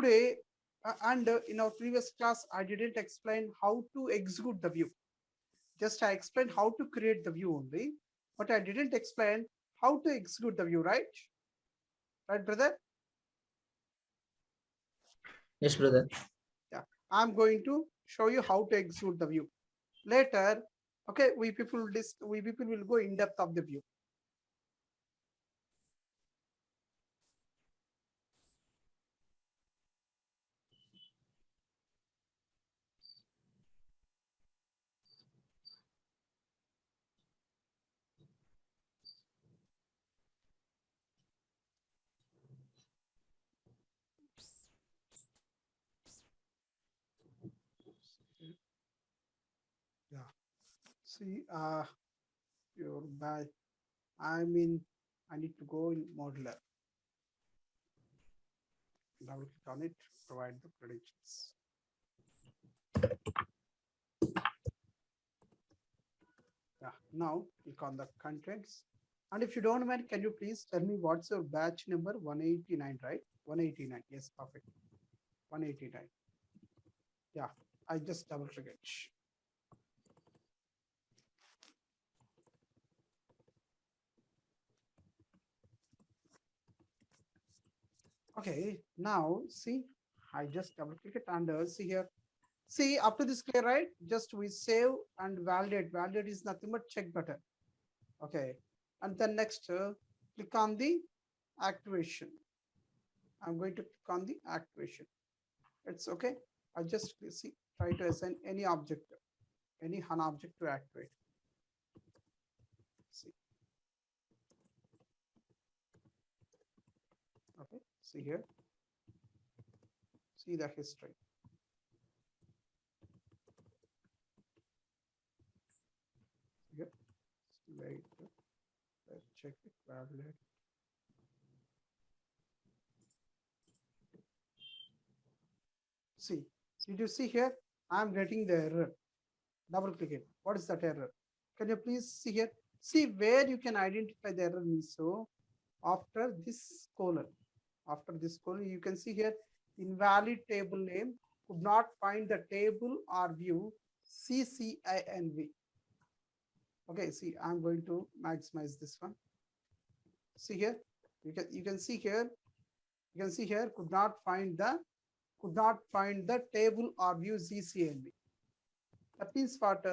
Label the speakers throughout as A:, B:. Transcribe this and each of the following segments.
A: today and in our previous class, I didn't explain how to execute the view. Just I explained how to create the view only, but I didn't explain how to execute the view, right? Right, brother?
B: Yes, brother.
A: Yeah. I'm going to show you how to execute the view. Later, okay, we people will go in depth of the view. Yeah. See, your bad. I mean, I need to go in modular. Double click on it, provide the credentials. Yeah, now click on the contents. And if you don't mind, can you please tell me what's your batch number? 189, right? 189. Yes, perfect. 189. Yeah, I just double click it. Okay, now see, I just double click it and see here. See, after this clear, right? Just we save and validate. Validate is nothing but check button. Okay, and then next click on the activation. I'm going to click on the activation. It's okay. I just see try to assign any object, any HANA object to activate. See, okay. See here. See the history. Here. Wait. Let's check it. Validate. See, did you see here? I'm getting the error. Double click it. What is that error? Can you please see here? See where you can identify the error means so after this colon. After this colon, you can see here invalid table name could not find the table or view CCINV. Okay, see, I'm going to maximize this one. See here, you can see here, you can see here could not find the table or view CCNV. That means what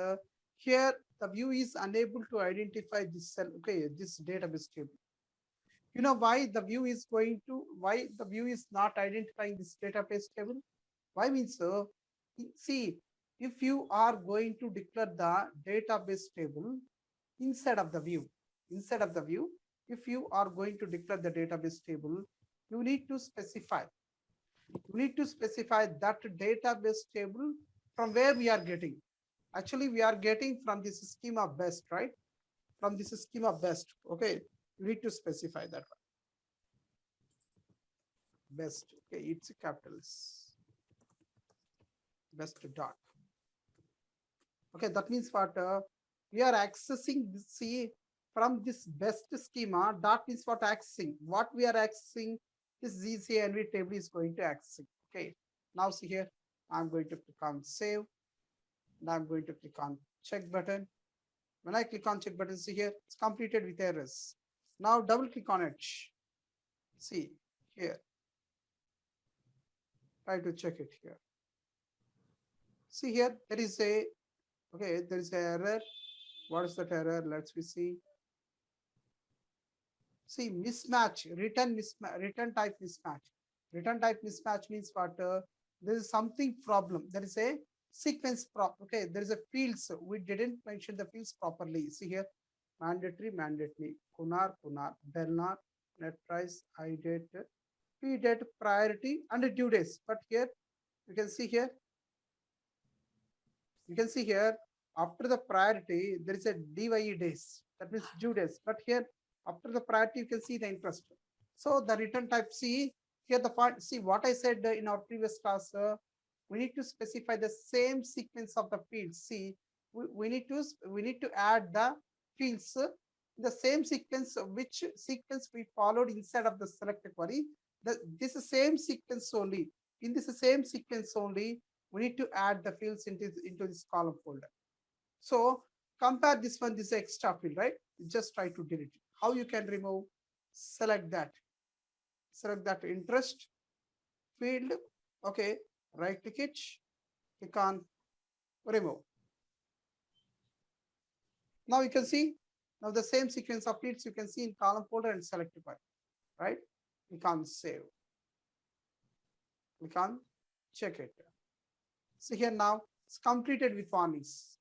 A: here the view is unable to identify this cell, okay, this database table. You know why the view is not identifying this database table? Why means so? See, if you are going to declare the database table inside of the view, inside of the view, if you are going to declare the database table, you need to specify. You need to specify that database table from where we are getting. Actually, we are getting from this schema best, right? From this schema best. Okay, you need to specify that one. Best. Okay, it's a capitals. Best dot. Okay, that means what we are accessing this, see from this best schema. Dot means what accessing. What we are accessing this ZCNV table is going to access. Okay, now see here. I'm going to click on save. And I'm going to click on check button. When I click on check button, see here, it's completed with errors. Now double click on it. See here, try to check it here. See here, there is a, okay, there is an error. What is that error? Let's see. See, mismatch, return type mismatch. Return type mismatch means what? There is something problem. There is a sequence prop. Okay, there is a fields. We didn't mention the fields properly. See here, mandatory, Kunar, Belnar, net price, I date, P date, priority, and due days. But here, you can see here, after the priority, there is a DYE days. That means due days. But here, after the priority, you can see the interest. So the return type C, here the part, see what I said in our previous class, we need to specify the same sequence of the fields. See, we need to add the fields the same sequence, which sequence we followed inside of the select query. This same sequence only In this same sequence only, we need to add the fields into this column folder. So compare this one, this extra field, right? Just try to delete it. How you can remove? Select that interest field. Okay, right click it, click on remove. Now you can see now the same sequence of fields you can see in column folder and select it, right? Click on save. Click on check it. See here now it's completed with warnings.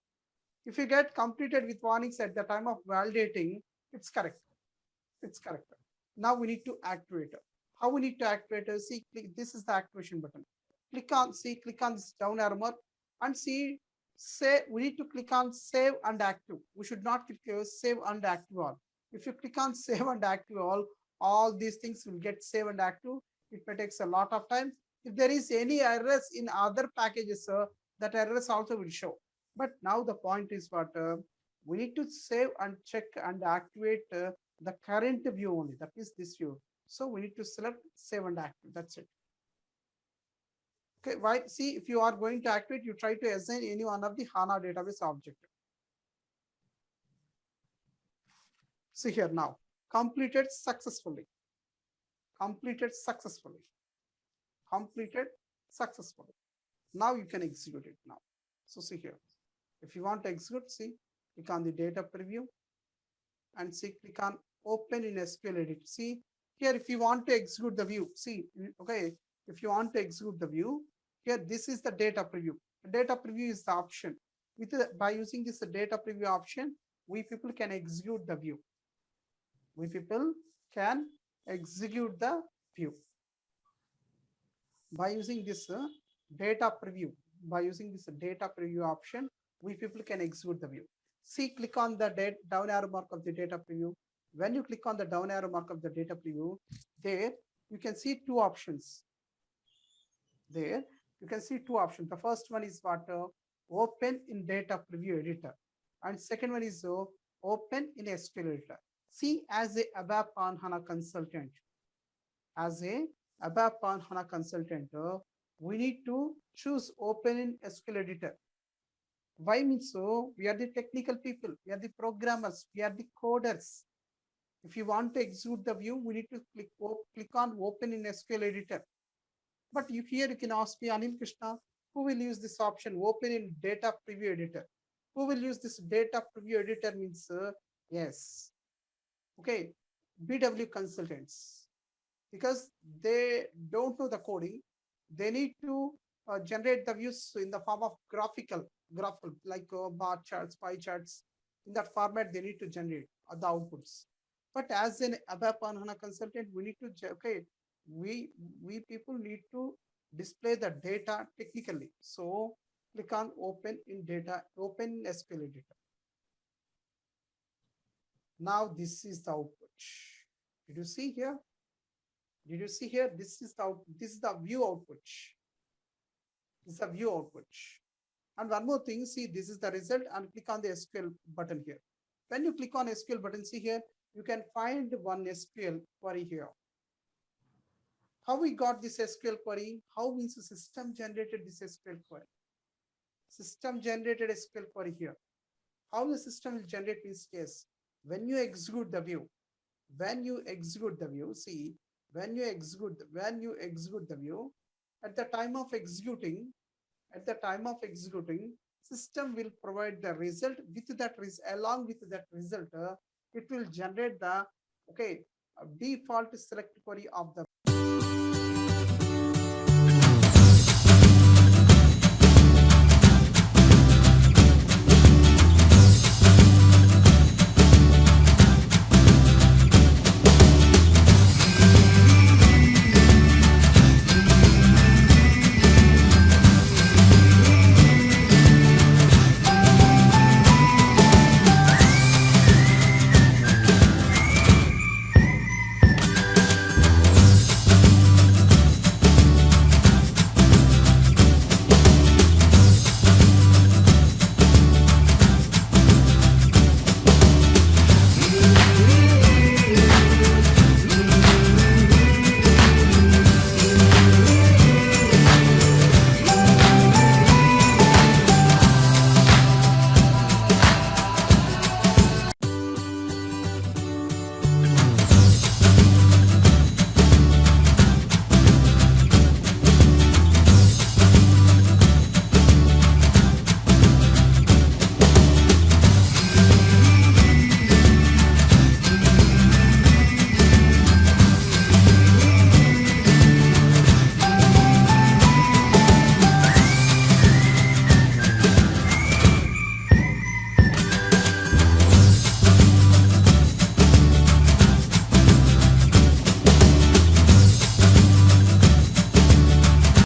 A: If you get completed with warnings at the time of validating, it's correct. It's correct. Now we need to activate it. How we need to activate it? See, click, this is the activation button. Click on this down arrow mark and see, say we need to click on save and active. We should not click save and active all. If you click on save and active all these things will get save and active. It may take a lot of time. If there is any errors in other packages, that errors also will show. But now the point is what we need to save and check and activate the current view only. That is this view. So we need to select save and active. That's it. Okay, why? See, if you are going to activate, you try to assign any one of the HANA database object. See here now, completed successfully. Completed successfully. Completed successfully. Now you can execute it now. So see here, if you want to execute, see, click on the data preview and see, click on open in SQL edit. See here, if you want to execute the view, see, okay, if you want to execute the view, here, this is the data preview. Data preview is the option. By using this data preview option, we people can execute the view. We people can execute the view. By using this data preview, option, we people can execute the view. See, click on the down arrow mark of the data preview. When you click on the down arrow mark of the data preview, there you can see two options. There you can see two options. The first one is what open in data preview editor, and second one is open in SQL editor. See, as a ABAP on HANA consultant, we need to choose open in SQL editor. Why means so? We are the technical people, we are the programmers, we are the coders. If you want to execute the view, we need to click on open in SQL editor. But here you can ask me, Anil Krishna, who will use this option open in data preview editor? Who will use this data preview editor means yes. Okay, BW consultants, because they don't know the coding. They need to generate the views in the form of graphical, like bar charts, pie charts. In that format, they need to generate the outputs. But as an ABAP on HANA consultant, we need to we people need to display the data technically. So click on open in SQL editor. Now this is the output. Did you see here? This is the view output. This is the view output. And one more thing, see, this is the result, and click on the SQL button here. When you click on SQL button, see here, you can find one SQL query here. How we got this SQL query? How means the system generated this SQL query? System generated SQL query here. How the system will generate this case? When you execute the view, see, when you execute the view, at the time of executing, system will provide the result. With that along with that result, it will generate the default select query of the